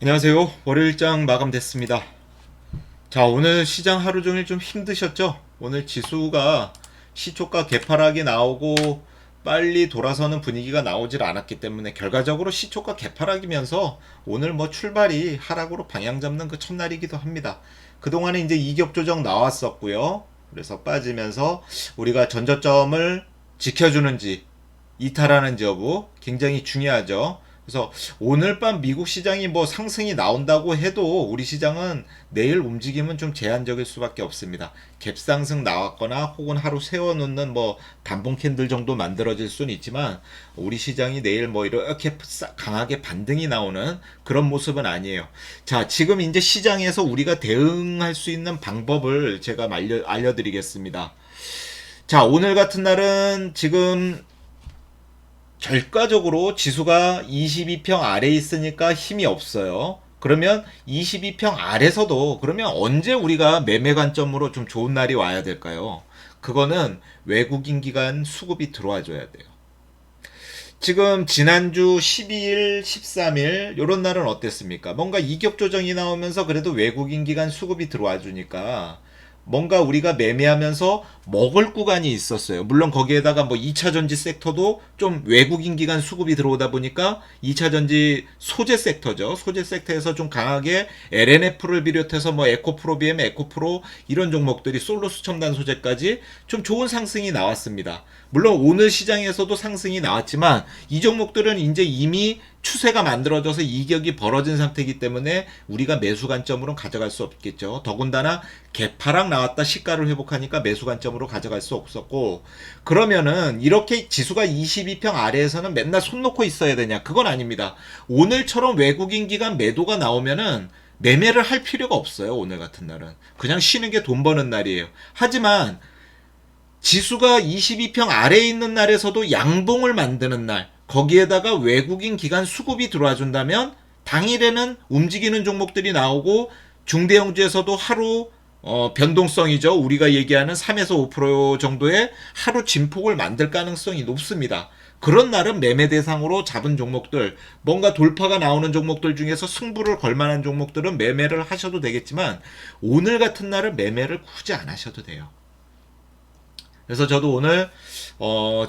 안녕하세요. 월요일장 마감됐습니다. 자, 오늘 시장 하루 종일 좀 힘드셨죠? 오늘 지수가 시초가 개파락이 나오고 빨리 돌아서는 분위기가 나오질 않았기 때문에 결과적으로 시초가 개파락이면서 오늘 뭐 출발이 하락으로 방향 잡는 그 첫날이기도 합니다. 그동안에 이제 이격 조정 나왔었고요. 그래서 빠지면서 우리가 전저점을 지켜주는지 이탈하는지 여부 굉장히 중요하죠. 그래서 오늘 밤 미국 시장이 뭐 상승이 나온다고 해도 우리 시장은 내일 움직임은 좀 제한적일 수밖에 없습니다. 갭상승 나왔거나 혹은 하루 세워놓는 뭐 단봉 캔들 정도 만들어질 수는 있지만 우리 시장이 내일 뭐 이렇게 강하게 반등이 나오는 그런 모습은 아니에요. 자, 지금 이제 시장에서 우리가 대응할 수 있는 방법을 제가 알려드리겠습니다. 자, 오늘 같은 날은 지금 결과적으로 지수가 22평 아래에 있으니까 힘이 없어요. 그러면 22평 아래서도 그러면 언제 우리가 매매 관점으로 좀 좋은 날이 와야 될까요? 그거는 외국인 기관 수급이 들어와 줘야 돼요. 지금 지난주 12일, 13일 요런 날은 어땠습니까? 뭔가 이격 조정이 나오면서 그래도 외국인 기관 수급이 들어와 주니까 뭔가 우리가 매매하면서 먹을 구간이 있었어요. 물론 거기에다가 뭐 2차 전지 섹터도 좀 외국인 기관 수급이 들어오다 보니까 2차 전지 소재 섹터죠. 소재 섹터에서 좀 강하게 LNF를 비롯해서 뭐 에코프로비엠, 에코프로 이런 종목들이 솔로스 첨단 소재까지 좀 좋은 상승이 나왔습니다. 물론 오늘 시장에서도 상승이 나왔지만 이 종목들은 이제 이미 추세가 만들어져서 이격이 벌어진 상태이기 때문에 우리가 매수 관점으로는 가져갈 수 없겠죠. 더군다나 개파락 나왔다 시가를 회복하니까 매수 관점으로 가져갈 수 없었고, 그러면은 이렇게 지수가 22평 아래에서는 맨날 손 놓고 있어야 되냐? 그건 아닙니다. 오늘처럼 외국인 기관 매도가 나오면은 매매를 할 필요가 없어요. 오늘 같은 날은 그냥 쉬는 게 돈 버는 날이에요. 하지만 지수가 22평 아래에 있는 날에서도 양봉을 만드는 날, 거기에다가 외국인 기관 수급이 들어와 준다면 당일에는 움직이는 종목들이 나오고 중대형주에서도 하루 변동성이죠. 우리가 얘기하는 3에서 5% 정도의 하루 진폭을 만들 가능성이 높습니다. 그런 날은 매매 대상으로 잡은 종목들, 뭔가 돌파가 나오는 종목들 중에서 승부를 걸 만한 종목들은 매매를 하셔도 되겠지만 오늘 같은 날은 매매를 굳이 안 하셔도 돼요. 그래서 저도 오늘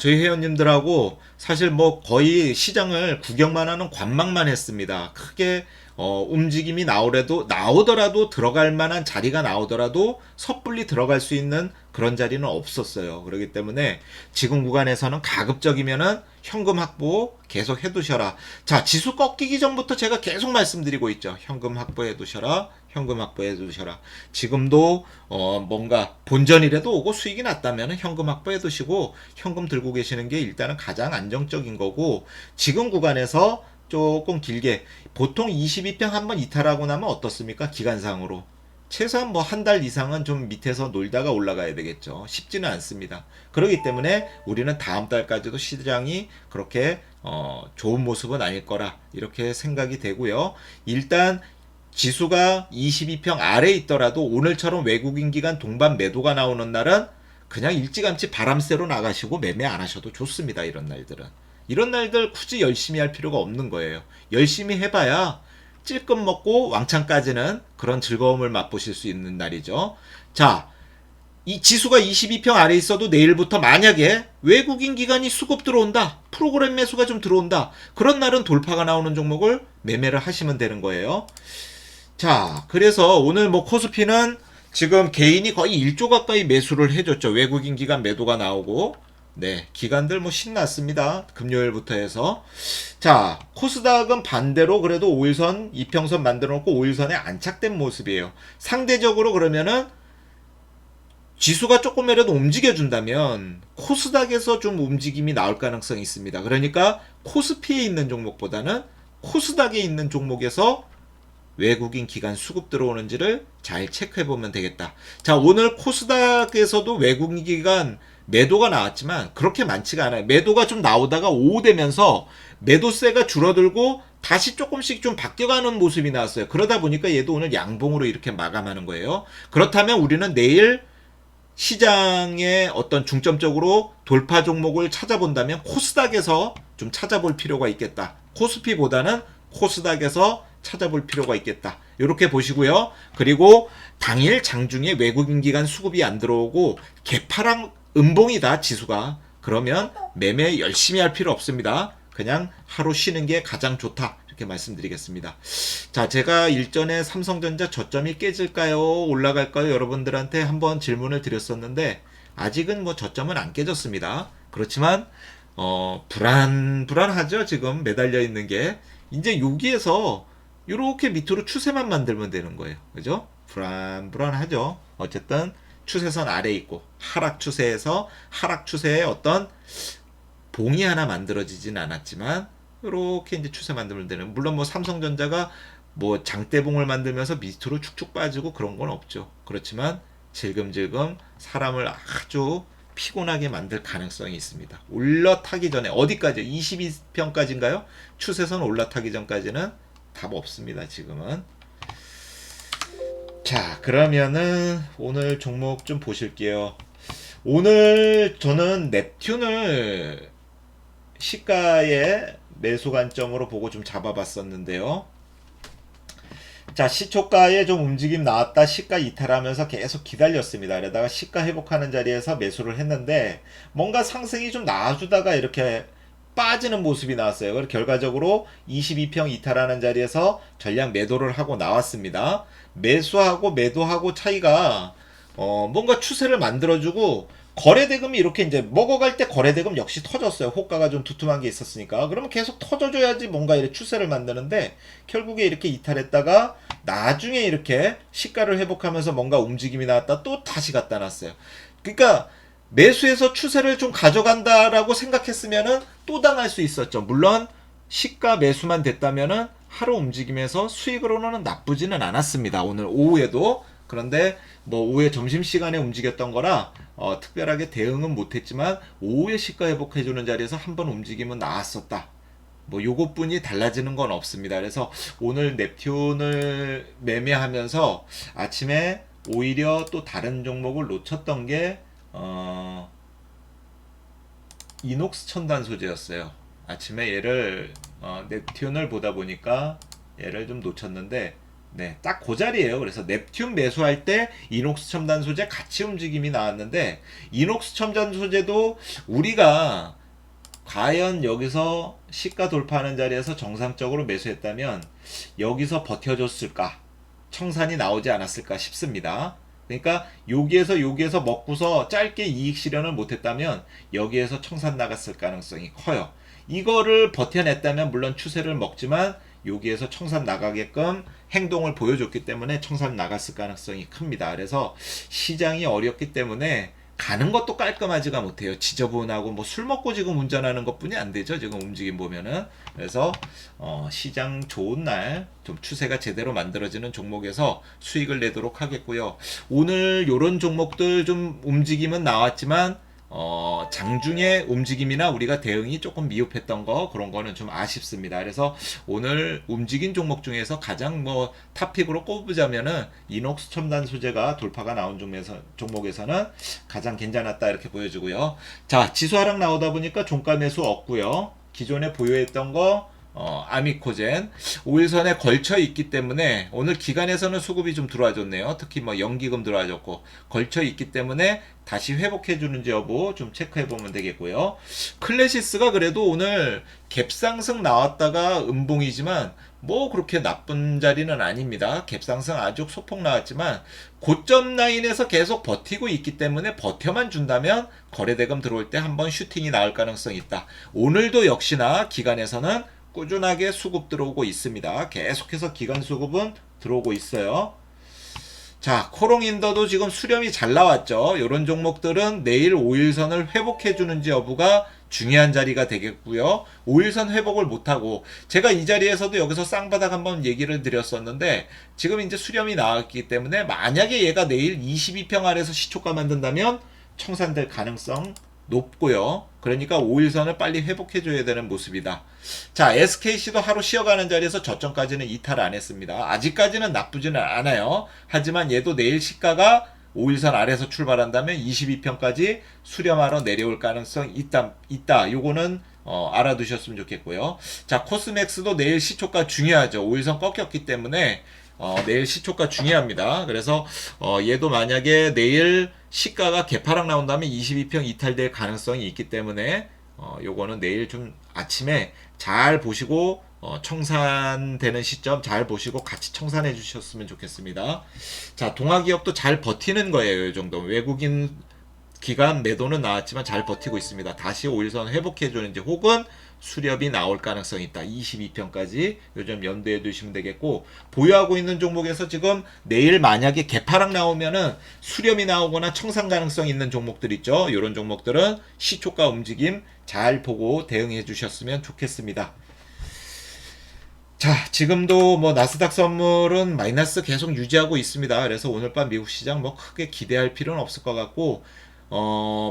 저희 회원님들하고 사실 뭐 거의 시장을 구경만 하는 관망만 했습니다. 크게 움직임이 나오더라도 들어갈 만한 자리가 나오더라도 섣불리 들어갈 수 있는 그런 자리는 없었어요. 그렇기 때문에 지금 구간에서는 가급적이면은 현금 확보 계속 해두셔라. 자, 지수 꺾이기 전부터 제가 계속 말씀드리고 있죠. 현금 확보해 두셔라. 현금 확보해 두셔라. 지금도 뭔가 본전이라도 오고 수익이 났다면 현금 확보해 두시고 현금 들고 계시는 게 일단은 가장 안정적인 거고, 지금 구간에서 조금 길게 보통 22평 한번 이탈하고 나면 어떻습니까? 기간상으로 최소한 뭐 한 달 이상은 좀 밑에서 놀다가 올라가야 되겠죠. 쉽지는 않습니다. 그렇기 때문에 우리는 다음 달까지도 시장이 그렇게 좋은 모습은 아닐 거라 이렇게 생각이 되고요. 일단 지수가 22평 아래에 있더라도 오늘처럼 외국인 기관 동반 매도가 나오는 날은 그냥 일찌감치 바람 쐬러 나가시고 매매 안 하셔도 좋습니다. 이런 날들은. 이런 날들 굳이 열심히 할 필요가 없는 거예요. 열심히 해봐야 찔끔 먹고 왕창 까지는 그런 즐거움을 맛보실 수 있는 날이죠. 자, 이 지수가 22평 아래 있어도 내일부터 만약에 외국인 기관이 수급 들어온다, 프로그램 매수가 좀 들어온다, 그런 날은 돌파가 나오는 종목을 매매를 하시면 되는 거예요. 자, 그래서 오늘 뭐 코스피는 지금 개인이 거의 1조 가까이 매수를 해줬죠. 외국인 기관 매도가 나오고. 네, 기관들 뭐 신났습니다. 금요일부터 해서. 자, 코스닥은 반대로 그래도 5일선, 이평선 만들어 놓고 5일선에 안착된 모습이에요. 상대적으로 그러면은 지수가 조금이라도 움직여준다면 코스닥에서 좀 움직임이 나올 가능성이 있습니다. 그러니까 코스피에 있는 종목보다는 코스닥에 있는 종목에서 외국인 기관 수급 들어오는지를 잘 체크해 보면 되겠다. 자, 오늘 코스닥에서도 외국인 기관 매도가 나왔지만 그렇게 많지가 않아요. 매도가 좀 나오다가 오후되면서 매도세가 줄어들고 다시 조금씩 좀 바뀌어가는 모습이 나왔어요. 그러다 보니까 얘도 오늘 양봉으로 이렇게 마감하는 거예요. 그렇다면 우리는 내일 시장의 어떤 중점적으로 돌파 종목을 찾아본다면 코스닥에서 좀 찾아볼 필요가 있겠다. 코스피보다는 코스닥에서 찾아볼 필요가 있겠다. 이렇게 보시고요. 그리고 당일 장중에 외국인 기관 수급이 안 들어오고 개파랑 음봉이다 지수가. 그러면 매매 열심히 할 필요 없습니다. 그냥 하루 쉬는 게 가장 좋다. 이렇게 말씀드리겠습니다. 자, 제가 일전에 삼성전자 저점이 깨질까요? 올라갈까요? 여러분들한테 한번 질문을 드렸었는데 아직은 뭐 저점은 안 깨졌습니다. 그렇지만 불안하죠. 지금 매달려 있는 게. 이제 여기에서 이렇게 밑으로 추세만 만들면 되는 거예요. 그죠? 불안하죠. 어쨌든 추세선 아래 있고 하락 추세에서 하락 추세에 어떤 봉이 하나 만들어지진 않았지만 이렇게 이제 추세 만들면 되는. 물론 뭐 삼성전자가 뭐 장대봉을 만들면서 밑으로 축축 빠지고 그런 건 없죠. 그렇지만 질금질금 사람을 아주 피곤하게 만들 가능성이 있습니다. 올라타기 전에 어디까지? 22평까지인가요? 추세선 올라타기 전까지는 답 없습니다. 지금은. 자, 그러면은 오늘 종목 좀 보실게요. 오늘 저는 넵튠을 시가의 매수 관점으로 보고 좀 잡아봤었는데요. 자, 시초가에 좀 움직임 나왔다 시가 이탈하면서 계속 기다렸습니다. 그러다가 시가 회복하는 자리에서 매수를 했는데 뭔가 상승이 좀 나와주다가 이렇게 빠지는 모습이 나왔어요. 그래서 결과적으로 22평 이탈하는 자리에서 전량 매도를 하고 나왔습니다. 매수하고 매도하고 차이가 뭔가 추세를 만들어주고 거래대금이 이렇게 이제 먹어갈 때 거래대금 역시 터졌어요. 호가가 좀 두툼한 게 있었으니까. 그러면 계속 터져줘야지 뭔가 이렇게 추세를 만드는데 결국에 이렇게 이탈했다가 나중에 이렇게 시가를 회복하면서 뭔가 움직임이 나왔다 또 다시 갖다 놨어요. 그러니까 매수해서 추세를 좀 가져간다라고 생각했으면은 또 당할 수 있었죠. 물론 시가 매수만 됐다면은 하루 움직임에서 수익으로는 나쁘지는 않았습니다. 오늘 오후에도. 그런데 뭐 오후에 점심시간에 움직였던 거라 특별하게 대응은 못했지만 오후에 시가 회복해주는 자리에서 한번 움직임은 나왔었다. 뭐 요것뿐이 달라지는 건 없습니다. 그래서 오늘 넵튠을 매매하면서 아침에 오히려 또 다른 종목을 놓쳤던 게 이녹스 첨단 소재였어요. 아침에 얘를 넵튠을 보다 보니까 얘를 좀 놓쳤는데 네, 딱 그 자리예요. 그래서 넵튠 매수할 때 이녹스 첨단 소재 같이 움직임이 나왔는데 이녹스 첨단 소재도 우리가 과연 여기서 시가 돌파하는 자리에서 정상적으로 매수했다면 여기서 버텨줬을까? 청산이 나오지 않았을까 싶습니다. 그러니까 여기에서 먹고서 짧게 이익 실현을 못했다면 여기에서 청산 나갔을 가능성이 커요. 이거를 버텨냈다면 물론 추세를 먹지만 여기에서 청산 나가게끔 행동을 보여줬기 때문에 청산 나갔을 가능성이 큽니다. 그래서 시장이 어렵기 때문에 가는 것도 깔끔하지가 못해요. 지저분하고 뭐 술 먹고 지금 운전하는 것뿐이 안 되죠. 지금 움직임 보면은. 그래서 시장 좋은 날 좀 추세가 제대로 만들어지는 종목에서 수익을 내도록 하겠고요. 오늘 요런 종목들 좀 움직임은 나왔지만 장중에 움직임이나 우리가 대응이 조금 미흡했던 거 그런 거는 좀 아쉽습니다. 그래서 오늘 움직인 종목 중에서 가장 뭐 탑픽으로 꼽으자면은 이녹스 첨단 소재가 돌파가 나온 종목에서는 가장 괜찮았다 이렇게 보여지고요. 자, 지수 하락 나오다 보니까 종가 매수 없고요. 기존에 보유했던 거 아미코젠 5일선에 걸쳐 있기 때문에 오늘 기간에서는 수급이 좀 들어와줬네요. 특히 뭐 연기금 들어와줬고 걸쳐 있기 때문에 다시 회복해 주는지 여부 좀 체크해 보면 되겠고요. 클래시스가 그래도 오늘 갭상승 나왔다가 음봉이지만 뭐 그렇게 나쁜 자리는 아닙니다. 갭상승 아주 소폭 나왔지만 고점 라인에서 계속 버티고 있기 때문에 버텨만 준다면 거래대금 들어올 때 한번 슈팅이 나올 가능성이 있다. 오늘도 역시나 기간에서는 꾸준하게 수급 들어오고 있습니다. 계속해서 기간 수급은 들어오고 있어요. 자, 코롱인더도 지금 수렴이 잘 나왔죠. 이런 종목들은 내일 5일선을 회복해 주는지 여부가 중요한 자리가 되겠고요. 5일선 회복을 못하고 제가 이 자리에서도 여기서 쌍바닥 한번 얘기를 드렸었는데 지금 이제 수렴이 나왔기 때문에 만약에 얘가 내일 22평 아래에서 시초가 만든다면 청산될 가능성 높고요. 그러니까 5일선을 빨리 회복해줘야 되는 모습이다. 자, SKC도 하루 쉬어가는 자리에서 저점까지는 이탈 안 했습니다. 아직까지는 나쁘지는 않아요. 하지만 얘도 내일 시가가 5일선 아래에서 출발한다면 22평까지 수렴하러 내려올 가능성 있다. 요거는 알아두셨으면 좋겠고요. 자, 코스맥스도 내일 시초가 중요하죠. 5일선 꺾였기 때문에 내일 시초가 중요합니다. 그래서 얘도 만약에 내일 시가가 개파락 나온다면 22평 이탈될 가능성이 있기 때문에 요거는 내일 좀 아침에 잘 보시고 청산되는 시점 잘 보시고 같이 청산해 주셨으면 좋겠습니다. 자, 동아기업도 잘 버티는 거예요. 이 정도 외국인 기간 매도는 나왔지만 잘 버티고 있습니다. 다시 5일선 회복해 주는지 혹은 수렵이 나올 가능성이 있다. 22평까지 요즘 염두에 두시면 되겠고, 보유하고 있는 종목에서 지금 내일 만약에 개파락 나오면은 수렴이 나오거나 청산 가능성 있는 종목들 있죠. 이런 종목들은 시초가 움직임 잘 보고 대응해 주셨으면 좋겠습니다. 자, 지금도 뭐 나스닥 선물은 마이너스 계속 유지하고 있습니다. 그래서 오늘 밤 미국 시장 뭐 크게 기대할 필요는 없을 것 같고,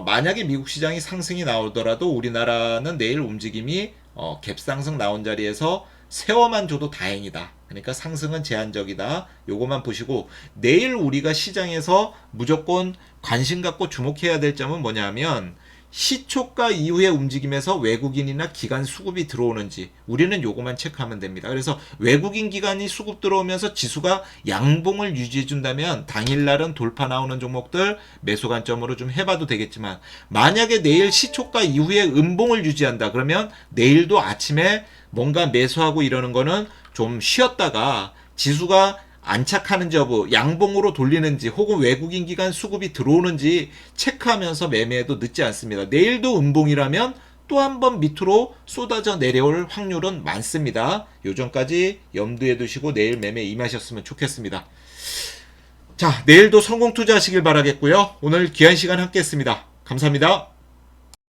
만약에 미국 시장이 상승이 나오더라도 우리나라는 내일 움직임이 갭상승 나온 자리에서 세워만 줘도 다행이다. 그러니까 상승은 제한적이다. 요거만 보시고, 내일 우리가 시장에서 무조건 관심 갖고 주목해야 될 점은 뭐냐면, 시초가 이후의 움직임에서 외국인이나 기관 수급이 들어오는지 우리는 요거만 체크하면 됩니다. 그래서 외국인 기관이 수급 들어오면서 지수가 양봉을 유지해 준다면 당일날은 돌파 나오는 종목들 매수 관점으로 좀 해봐도 되겠지만, 만약에 내일 시초가 이후에 음봉을 유지한다 그러면 내일도 아침에 뭔가 매수하고 이러는 거는 좀 쉬었다가 지수가 안착하는지 여부, 양봉으로 돌리는지 혹은 외국인 기관 수급이 들어오는지 체크하면서 매매해도 늦지 않습니다. 내일도 음봉이라면 또 한 번 밑으로 쏟아져 내려올 확률은 많습니다. 요점까지 염두에 두시고 내일 매매 임하셨으면 좋겠습니다. 자, 내일도 성공 투자하시길 바라겠고요. 오늘 귀한 시간 함께 했습니다. 감사합니다.